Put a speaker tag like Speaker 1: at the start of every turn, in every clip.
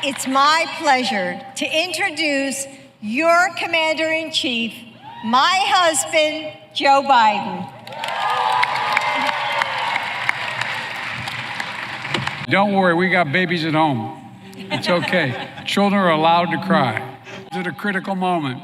Speaker 1: it's my pleasure to introduce your Commander-in-Chief, my husband, Joe Biden.
Speaker 2: Don't worry, we got babies at home. It's okay. Children are allowed to cry. It's at a critical moment.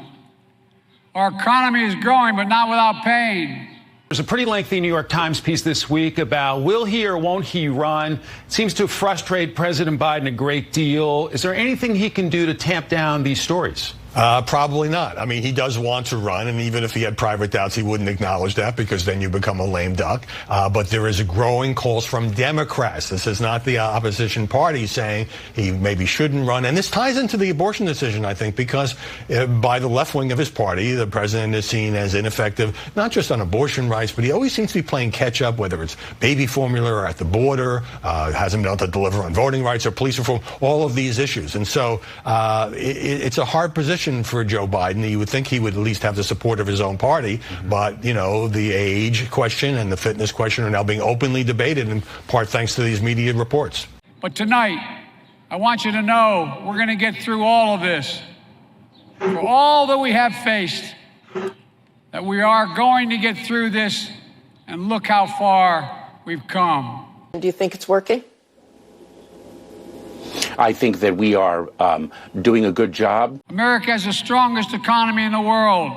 Speaker 2: Our economy is growing, but not without pain.
Speaker 3: There's a pretty lengthy New York Times piece this week about will he or won't he run. It seems to frustrate President Biden a great deal. Is there anything he can do to tamp down these stories?
Speaker 4: Probably not. I mean, he does want to run, and even if he had private doubts, he wouldn't acknowledge that because then you become a lame duck. But there is a growing calls from Democrats. This is not the opposition party saying he maybe shouldn't run. And this ties into the abortion decision, I think, because by the left wing of his party, the president is seen as ineffective, not just on abortion rights, but he always seems to be playing catch up, whether it's baby formula or at the border, hasn't been able to deliver on voting rights or police reform, all of these issues. And so it's a hard position for Joe Biden. You would think he would at least have the support of his own party, but, you know, the age question and the fitness question are now being openly debated, in part thanks to these media reports.
Speaker 2: But tonight, I want you to know we're going to get through all of this. For all that we have faced, that we are going to get through this, and look how far we've come.
Speaker 5: Do you think it's working?
Speaker 6: I think that we are doing a good job.
Speaker 2: America has the strongest economy in the world.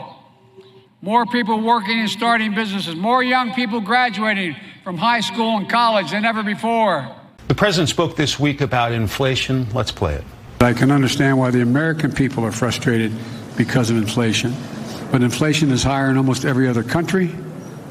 Speaker 2: More people working and starting businesses, more young people graduating from high school and college than ever before.
Speaker 3: The president spoke this week about inflation. Let's play it.
Speaker 2: I can understand why the American people are frustrated because of inflation. But inflation is higher in almost every other country.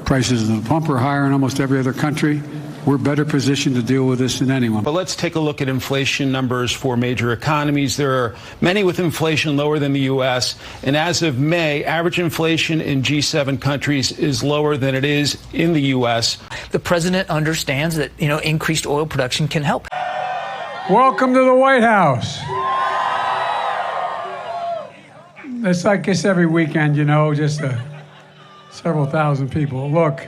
Speaker 2: Prices at the pump are higher in almost every other country. We're better positioned to deal with this than anyone.
Speaker 3: But let's take a look at inflation numbers for major economies. There are many with inflation lower than the U.S. And as of May, average inflation in G7 countries is lower than it is in the U.S.
Speaker 7: The president understands that, increased oil production can help.
Speaker 2: Welcome to the White House. It's like this every weekend, just several thousand people. Look,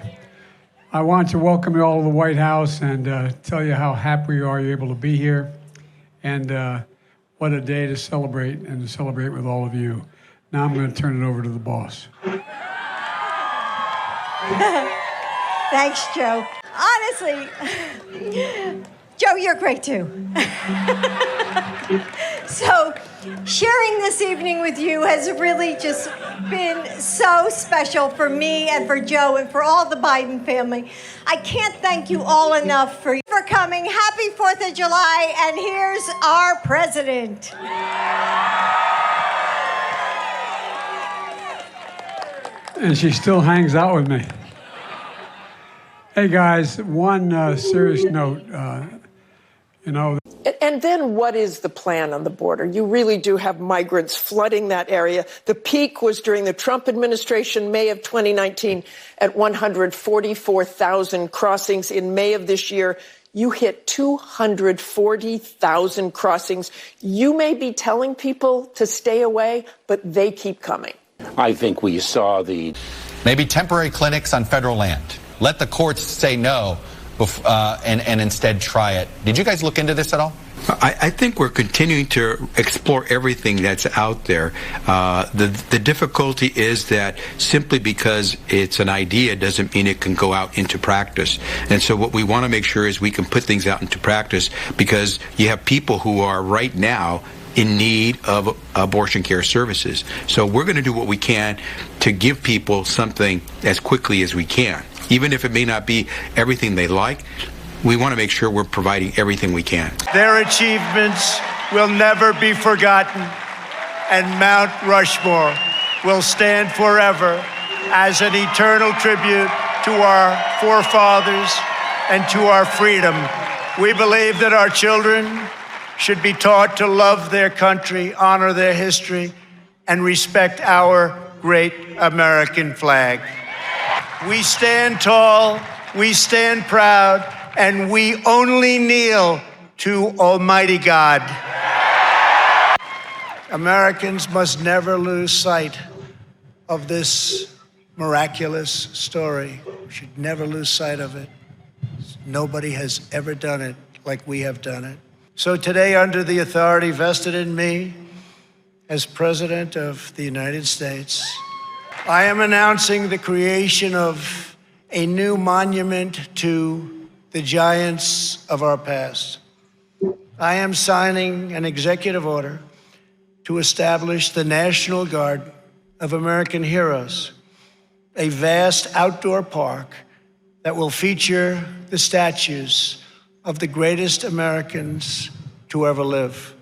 Speaker 2: I want to welcome you all to the White House and tell you how happy we are you're able to be here, and what a day to celebrate, and to celebrate with all of you. Now I'm going to turn it over to the boss.
Speaker 1: Thanks, Joe. Honestly, Joe, you're great too. So, sharing this evening with you has really just been so special for me and for Joe and for all the Biden family. I can't thank you all enough for coming. Happy 4th of July, and here's our president.
Speaker 2: And she still hangs out with me. Hey guys, one serious note,
Speaker 5: And then what is the plan on the border? You really do have migrants flooding that area. The peak was during the Trump administration, May of 2019, at 144,000 crossings. In May of this year, you hit 240,000 crossings. You may be telling people to stay away, but they keep coming.
Speaker 6: I think we saw
Speaker 8: maybe temporary clinics on federal land. Let the courts say no. And instead try it. Did you guys look into this at all?
Speaker 9: I think we're continuing to explore everything that's out there. The difficulty is that simply because it's an idea doesn't mean it can go out into practice. And so what we want to make sure is we can put things out into practice, because you have people who are right now in need of abortion care services. So we're going to do what we can to give people something as quickly as we can. Even if it may not be everything they like, we want to make sure we're providing everything we can.
Speaker 10: Their achievements will never be forgotten, and Mount Rushmore will stand forever as an eternal tribute to our forefathers and to our freedom. We believe that our children should be taught to love their country, honor their history, and respect our great American flag. We stand tall, we stand proud, and we only kneel to Almighty God. Americans must never lose sight of this miraculous story. We should never lose sight of it. Nobody has ever done it like we have done it. So today, under the authority vested in me as President of the United States, I am announcing the creation of a new monument to the giants of our past. I am signing an executive order to establish the National Guard of American Heroes, a vast outdoor park that will feature the statues of the greatest Americans to ever live.